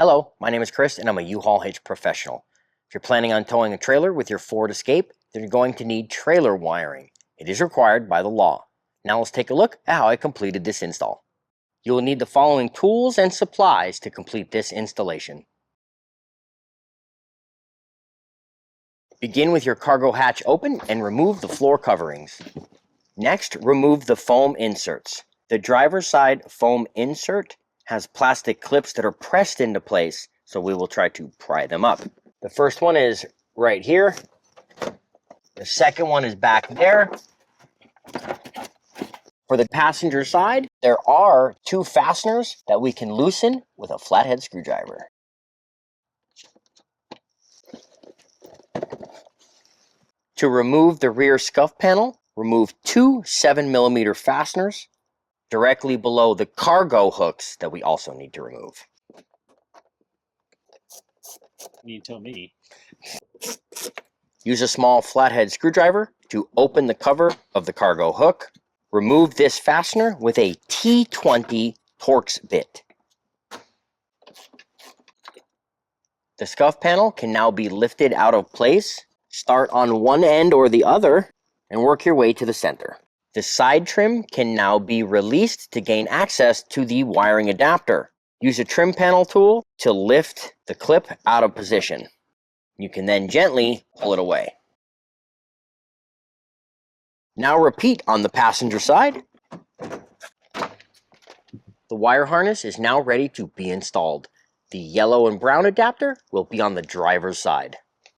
Hello, my name is Chris and I'm a U-Haul hitch professional. If you're planning on towing a trailer with your Ford Escape, then you're going to need trailer wiring. It is required by the law. Now let's take a look at how I completed this install. You will need the following tools and supplies to complete this installation. Begin with your cargo hatch open and remove the floor coverings. Next, remove the foam inserts. The driver's side foam insert has plastic clips that are pressed into place, so we will try to pry them up. The first one is right here. The second one is back there. For the passenger side, there are two fasteners that we can loosen with a flathead screwdriver. To remove the rear scuff panel, remove two 7mm fasteners directly below the cargo hooks that we also need to remove. You tell me. Use a small flathead screwdriver to open the cover of the cargo hook. Remove this fastener with a T20 Torx bit. The scuff panel can now be lifted out of place. Start on one end or the other and work your way to the center. The side trim can now be released to gain access to the wiring adapter. Use a trim panel tool to lift the clip out of position. You can then gently pull it away. Now repeat on the passenger side. The wire harness is now ready to be installed. The yellow and brown adapter will be on the driver's side.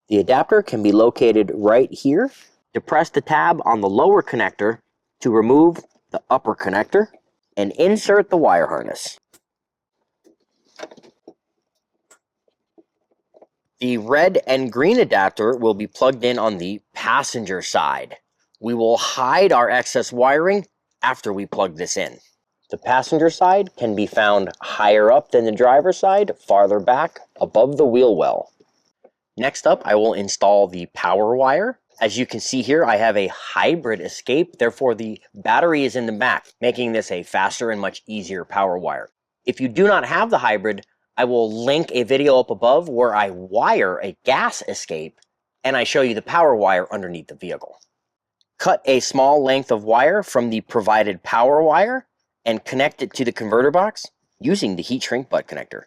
The adapter can be located right here. Depress the tab on the lower connector to remove the upper connector and insert the wire harness. The red and green adapter will be plugged in on the passenger side. We will hide our excess wiring after we plug this in. The passenger side can be found higher up than the driver's side, farther back above the wheel well. Next up, I will install the power wire. As you can see here, I have a hybrid Escape, therefore the battery is in the back, making this a faster and much easier power wire. If you do not have the hybrid, I will link a video up above where I wire a gas Escape and I show you the power wire underneath the vehicle. Cut a small length of wire from the provided power wire and connect it to the converter box using the heat shrink butt connector.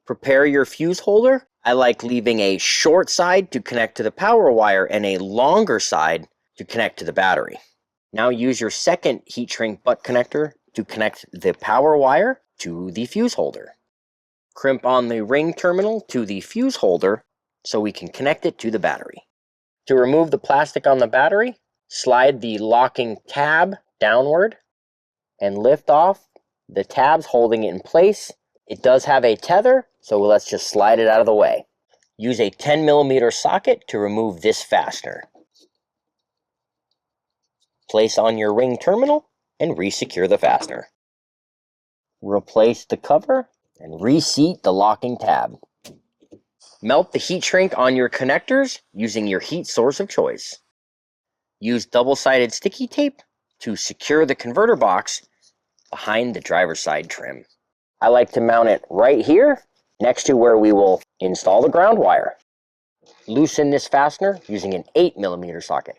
Prepare your fuse holder. I like leaving a short side to connect to the power wire and a longer side to connect to the battery. Now use your second heat shrink butt connector to connect the power wire to the fuse holder. Crimp on the ring terminal to the fuse holder so we can connect it to the battery. To remove the plastic on the battery, slide the locking tab downward and lift off the tabs holding it in place. It does have a tether, so let's just slide it out of the way. Use a 10mm socket to remove this fastener. Place on your ring terminal and re-secure the fastener. Replace the cover and reseat the locking tab. Melt the heat shrink on your connectors using your heat source of choice. Use double-sided sticky tape to secure the converter box behind the driver's side trim. I like to mount it right here next to where we will install the ground wire. Loosen this fastener using an 8mm socket.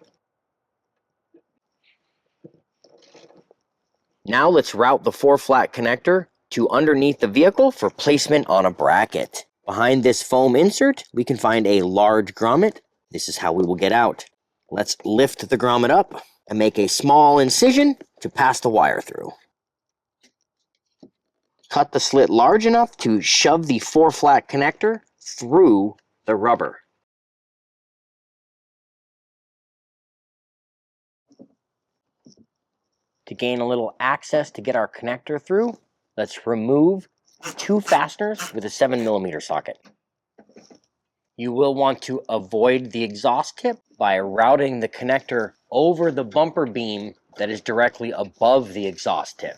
Now let's route the 4-flat connector to underneath the vehicle for placement on a bracket. Behind this foam insert, we can find a large grommet. This is how we will get out. Let's lift the grommet up and make a small incision to pass the wire through. Cut the slit large enough to shove the 4-flat connector through the rubber. To gain a little access to get our connector through, let's remove two fasteners with a 7mm socket. You will want to avoid the exhaust tip by routing the connector over the bumper beam that is directly above the exhaust tip.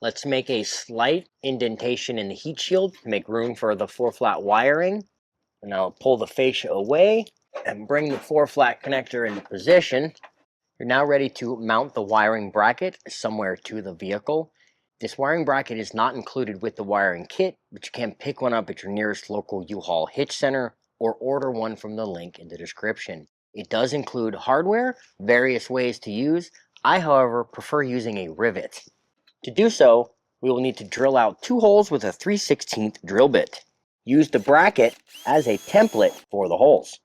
Let's make a slight indentation in the heat shield to make room for the 4-flat wiring. And I'll pull the fascia away and bring the 4-flat connector into position. You're now ready to mount the wiring bracket somewhere to the vehicle. This wiring bracket is not included with the wiring kit, but you can pick one up at your nearest local U-Haul Hitch Center or order one from the link in the description. It does include hardware, various ways to use. I, however, prefer using a rivet. To do so, we will need to drill out 2 holes with a 3/16 drill bit. Use the bracket as a template for the holes.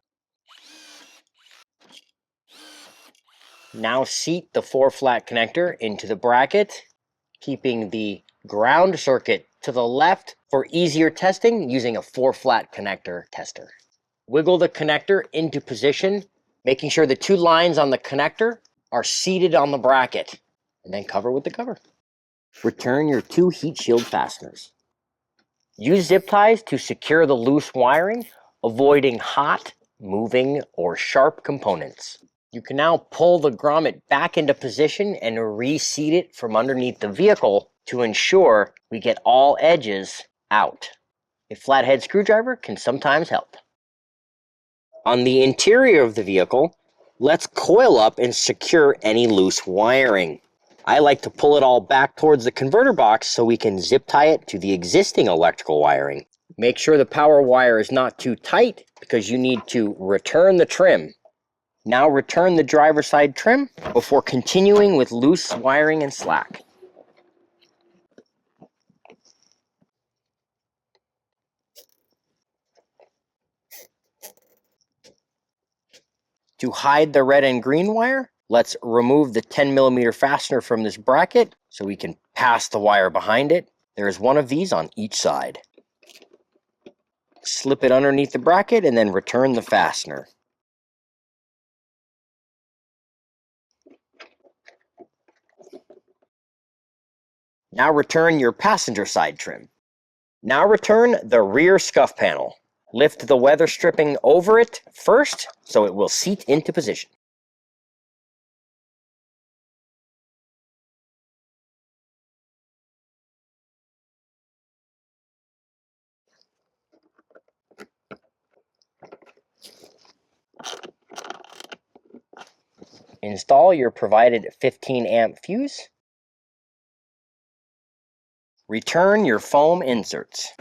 Now seat the 4-flat connector into the bracket, keeping the ground circuit to the left for easier testing using a 4-flat connector tester. Wiggle the connector into position, making sure the 2 lines on the connector are seated on the bracket, and then cover with the cover. Return your 2 heat shield fasteners. Use zip ties to secure the loose wiring, avoiding hot, moving, or sharp components. You can now pull the grommet back into position and reseat it from underneath the vehicle to ensure we get all edges out. A flathead screwdriver can sometimes help. On the interior of the vehicle, let's coil up and secure any loose wiring. I like to pull it all back towards the converter box so we can zip tie it to the existing electrical wiring. Make sure the power wire is not too tight because you need to return the trim. Now return the driver's side trim before continuing with loose wiring and slack. To hide the red and green wire, let's remove the 10mm fastener from this bracket so we can pass the wire behind it. There is one of these on each side. Slip it underneath the bracket and then return the fastener. Now return your passenger side trim. Now return the rear scuff panel. Lift the weather stripping over it first so it will seat into position. Install your provided 15-amp fuse. Return your foam inserts.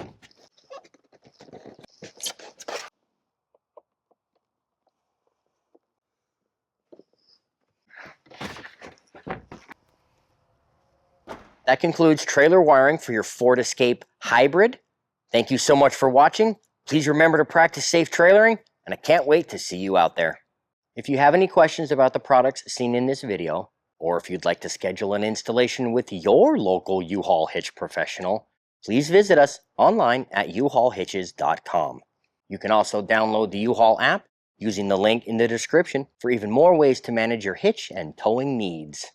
That concludes trailer wiring for your Ford Escape Hybrid. Thank you so much for watching. Please remember to practice safe trailering, and I can't wait to see you out there. If you have any questions about the products seen in this video, or if you'd like to schedule an installation with your local U-Haul Hitch professional, please visit us online at uhaulhitches.com. You can also download the U-Haul app using the link in the description for even more ways to manage your hitch and towing needs.